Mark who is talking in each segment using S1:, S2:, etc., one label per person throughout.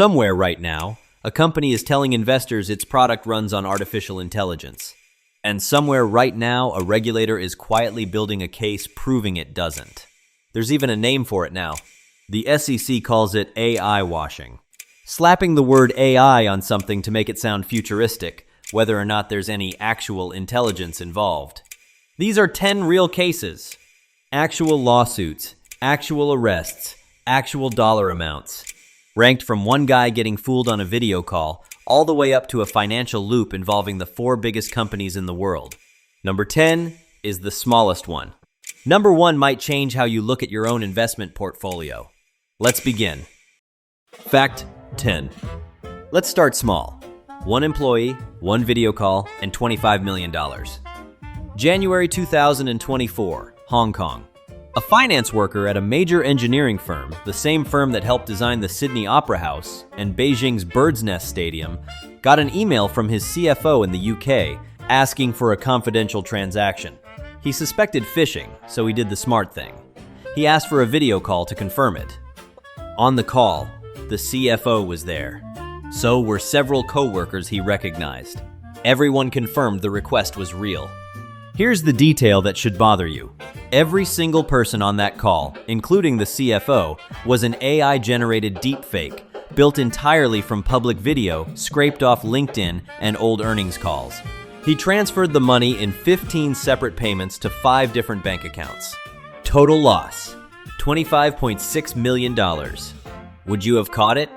S1: Somewhere right now, a company is telling investors its product runs on artificial intelligence. And somewhere right now, a regulator is quietly building a case proving it doesn't. There's even a name for it now. The SEC calls it AI washing. Slapping the word AI on something to make it sound futuristic, whether or not there's any actual intelligence involved. These are 10 real cases. Actual lawsuits, actual arrests, actual dollar amounts. Ranked from one guy getting fooled on a video call, all the way up to a financial loop involving the 4 biggest companies in the world. Number 10 is the smallest one. Number 1 might change how you look at your own investment portfolio. Let's begin. Fact 10. Let's start small. 1 employee, 1 video call, and $25 million. January 2024, Hong Kong. A finance worker at a major engineering firm, the same firm that helped design the Sydney Opera House and Beijing's Bird's Nest Stadium, got an email from his CFO in the UK asking for a confidential transaction. He suspected phishing, so he did the smart thing. He asked for a video call to confirm it. On the call, the CFO was there. So were several co-workers he recognized. Everyone confirmed the request was real. Here's the detail that should bother you. Every single person on that call, including the CFO, was an AI-generated deepfake, built entirely from public video, scraped off LinkedIn and old earnings calls. He transferred the money in 15 separate payments to 5 different bank accounts. Total loss, $25.6 million. Would you have caught it?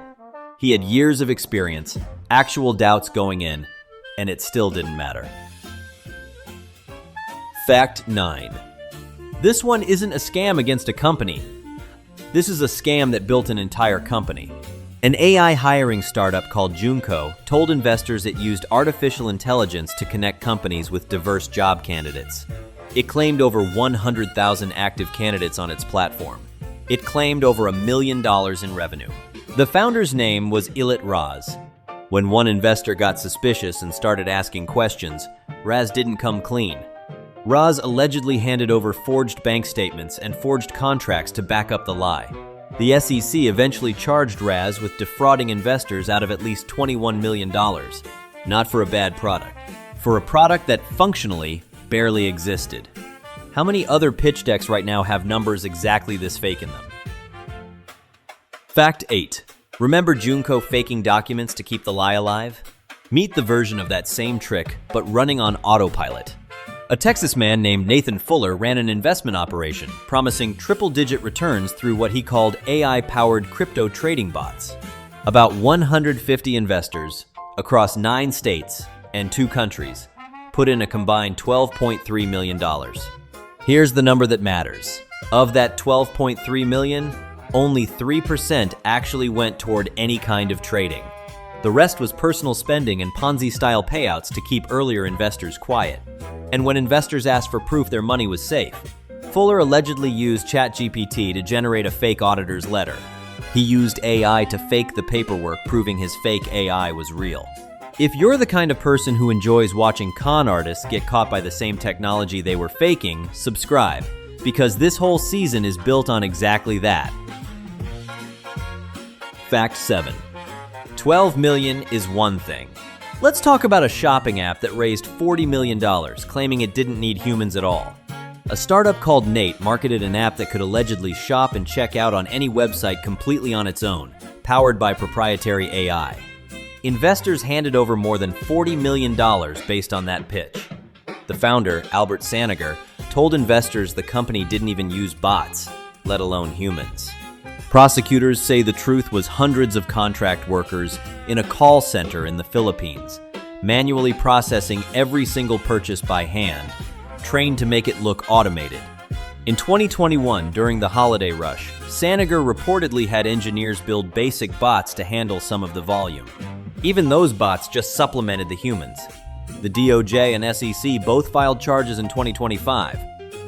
S1: He had years of experience, actual doubts going in, and it still didn't matter. Fact 9. This one isn't a scam against a company. This is a scam that built an entire company. An AI hiring startup called Joonko told investors it used artificial intelligence to connect companies with diverse job candidates. It claimed over 100,000 active candidates on its platform. It claimed over $1 million in revenue. The founder's name was Ilit Raz. When one investor got suspicious and started asking questions, Raz didn't come clean. Raz allegedly handed over forged bank statements and forged contracts to back up the lie. The SEC eventually charged Raz with defrauding investors out of at least $21 million. Not for a bad product. For a product that functionally barely existed. How many other pitch decks right now have numbers exactly this fake in them? Fact 8. Remember Joonko faking documents to keep the lie alive? Meet the version of that same trick, but running on autopilot. A Texas man named Nathan Fuller ran an investment operation, promising triple-digit returns through what he called AI-powered crypto trading bots. About 150 investors, across 9 states and 2 countries, put in a combined $12.3 million. Here's the number that matters. Of that $12.3 million, only 3% actually went toward any kind of trading. The rest was personal spending and Ponzi-style payouts to keep earlier investors quiet. And when investors asked for proof their money was safe, Fuller allegedly used ChatGPT to generate a fake auditor's letter. He used AI to fake the paperwork proving his fake AI was real. If you're the kind of person who enjoys watching con artists get caught by the same technology they were faking, subscribe, because this whole season is built on exactly that. Fact 7. 12 million is one thing. Let's talk about a shopping app that raised $40 million, claiming it didn't need humans at all. A startup called Nate marketed an app that could allegedly shop and check out on any website completely on its own, powered by proprietary AI. Investors handed over more than $40 million based on that pitch. The founder, Albert Saniger, told investors the company didn't even use bots, let alone humans. Prosecutors say the truth was hundreds of contract workers in a call center in the Philippines, manually processing every single purchase by hand, trained to make it look automated. In 2021, during the holiday rush, Saniger reportedly had engineers build basic bots to handle some of the volume. Even those bots just supplemented the humans. The DOJ and SEC both filed charges in 2025.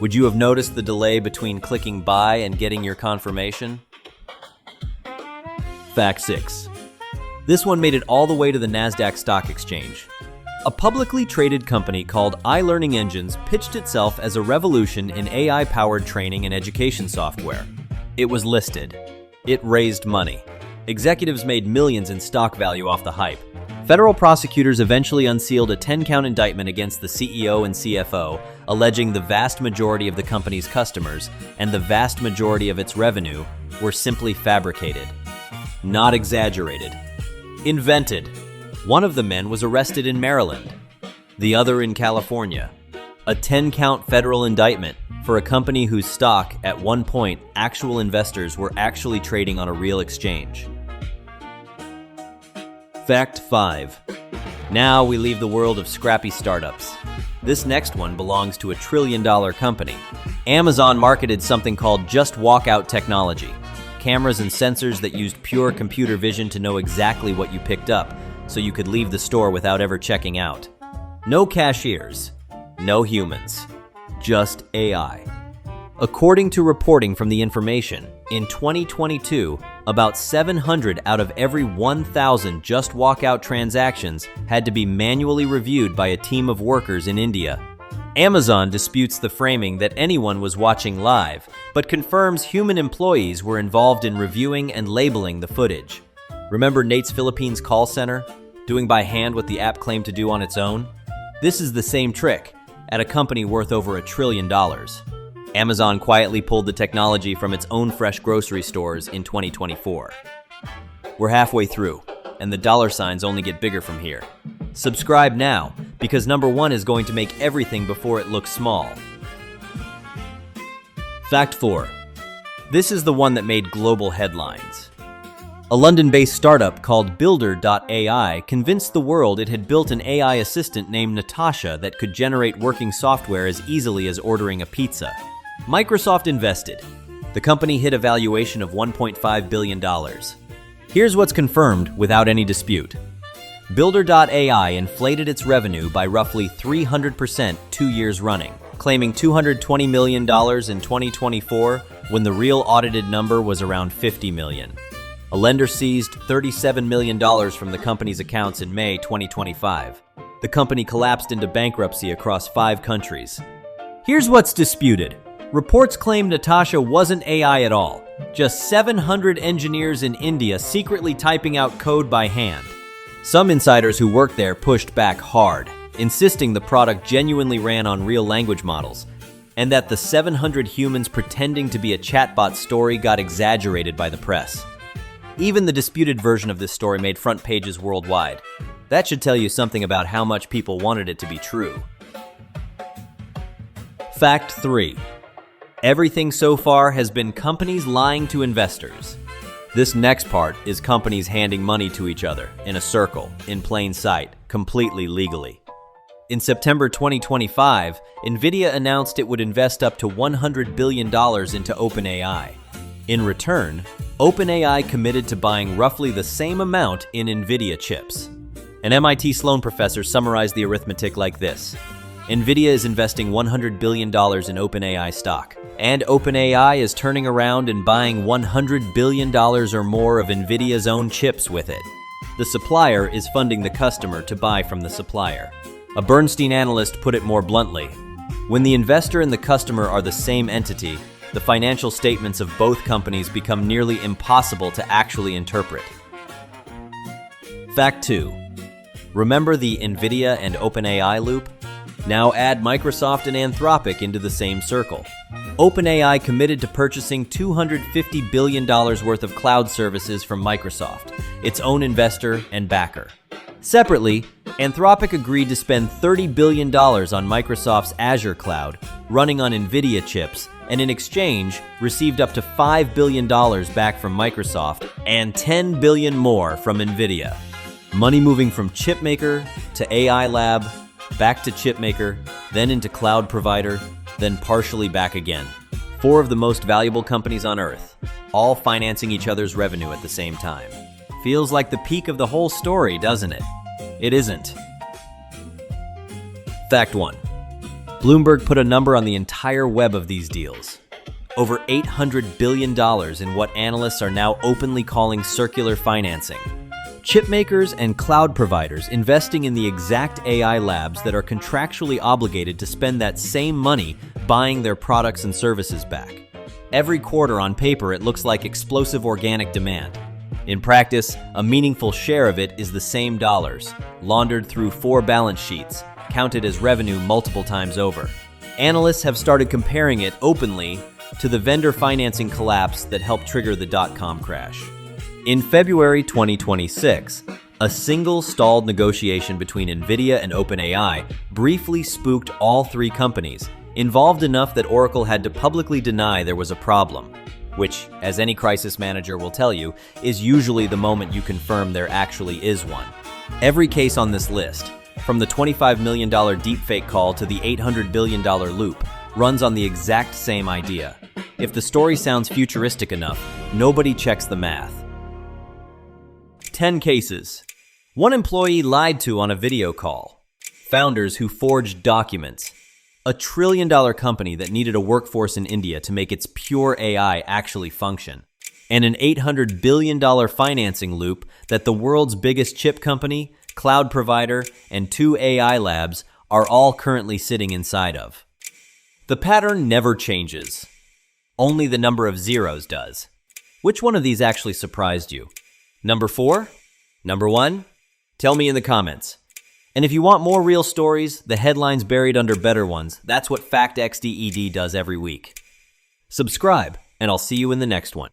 S1: Would you have noticed the delay between clicking buy and getting your confirmation? Fact 6. This one made it all the way to the NASDAQ stock exchange. A publicly traded company called iLearningEngines pitched itself as a revolution in AI-powered training and education software. It was listed. It raised money. Executives made millions in stock value off the hype. Federal prosecutors eventually unsealed a 10-count indictment against the CEO and CFO, alleging the vast majority of the company's customers and the vast majority of its revenue were simply fabricated. Not exaggerated. Invented. One of the men was arrested in Maryland, the other in California. A 10-count federal indictment for a company whose stock, at one point, actual investors were actually trading on a real exchange. Fact 5. Now we leave the world of scrappy startups. This next one belongs to a trillion-dollar company. Amazon marketed something called Just Walkout technology. Cameras and sensors that used pure computer vision to know exactly what you picked up, so you could leave the store without ever checking out. No cashiers, no humans, just AI. According to reporting from The Information, in 2022, about 700 out of every 1,000 Just Walkout transactions had to be manually reviewed by a team of workers in India. Amazon disputes the framing that anyone was watching live, but confirms human employees were involved in reviewing and labeling the footage. Remember Nate's Philippines call center, doing by hand what the app claimed to do on its own? This is the same trick, at a company worth over $1 trillion. Amazon quietly pulled the technology from its own fresh grocery stores in 2024. We're halfway through, and the dollar signs only get bigger from here. Subscribe now, because number 1 is going to make everything before it looks small. Fact 4. This is the one that made global headlines. A London-based startup called Builder.ai convinced the world it had built an AI assistant named Natasha that could generate working software as easily as ordering a pizza. Microsoft invested. The company hit a valuation of $1.5 billion. Here's what's confirmed without any dispute. Builder.ai inflated its revenue by roughly 300% 2 years running, claiming $220 million in 2024 when the real audited number was around $50 million. A lender seized $37 million from the company's accounts in May 2025. The company collapsed into bankruptcy across 5 countries. Here's what's disputed. Reports claim Natasha wasn't AI at all, just 700 engineers in India secretly typing out code by hand. Some insiders who worked there pushed back hard, insisting the product genuinely ran on real language models, and that the 700 humans pretending to be a chatbot story got exaggerated by the press. Even the disputed version of this story made front pages worldwide. That should tell you something about how much people wanted it to be true. Fact 3. Everything so far has been companies lying to investors. This next part is companies handing money to each other in a circle, in plain sight, completely legally. In September 2025, NVIDIA announced it would invest up to $100 billion into OpenAI. In return, OpenAI committed to buying roughly the same amount in NVIDIA chips. An MIT Sloan professor summarized the arithmetic like this. NVIDIA is investing $100 billion in OpenAI stock, and OpenAI is turning around and buying $100 billion or more of NVIDIA's own chips with it. The supplier is funding the customer to buy from the supplier. A Bernstein analyst put it more bluntly. When the investor and the customer are the same entity, the financial statements of both companies become nearly impossible to actually interpret. Fact 2. Remember the NVIDIA and OpenAI loop? Now add Microsoft and Anthropic into the same circle. OpenAI committed to purchasing $250 billion worth of cloud services from Microsoft, its own investor and backer. Separately, Anthropic agreed to spend $30 billion on Microsoft's Azure cloud, running on NVIDIA chips, and in exchange, received up to $5 billion back from Microsoft and $10 billion more from NVIDIA. Money moving from chipmaker to AI lab, back to chipmaker, then into cloud provider, then partially back again. 4 of the most valuable companies on Earth, all financing each other's revenue at the same time. Feels like the peak of the whole story, doesn't it? It isn't. Fact 1. Bloomberg put a number on the entire web of these deals. Over $800 billion in what analysts are now openly calling circular financing. Chipmakers and cloud providers investing in the exact AI labs that are contractually obligated to spend that same money buying their products and services back. Every quarter on paper, it looks like explosive organic demand. In practice, a meaningful share of it is the same dollars, laundered through 4 balance sheets, counted as revenue multiple times over. Analysts have started comparing it openly to the vendor financing collapse that helped trigger the dot-com crash. In February 2026, a single stalled negotiation between NVIDIA and OpenAI briefly spooked all 3 companies, involved enough that Oracle had to publicly deny there was a problem, which, as any crisis manager will tell you, is usually the moment you confirm there actually is one. Every case on this list, from the $25 million deepfake call to the $800 billion loop, runs on the exact same idea. If the story sounds futuristic enough, nobody checks the math. 10 cases. 1 employee lied to on a video call. Founders who forged documents. A $1 trillion company that needed a workforce in India to make its pure AI actually function. And an $800 billion financing loop that the world's biggest chip company, cloud provider, and 2 AI labs are all currently sitting inside of. The pattern never changes. Only the number of zeros does. Which one of these actually surprised you? Number 4? Number 1? Tell me in the comments. And if you want more real stories, the headlines buried under better ones, that's what FACTXED does every week. Subscribe, and I'll see you in the next one.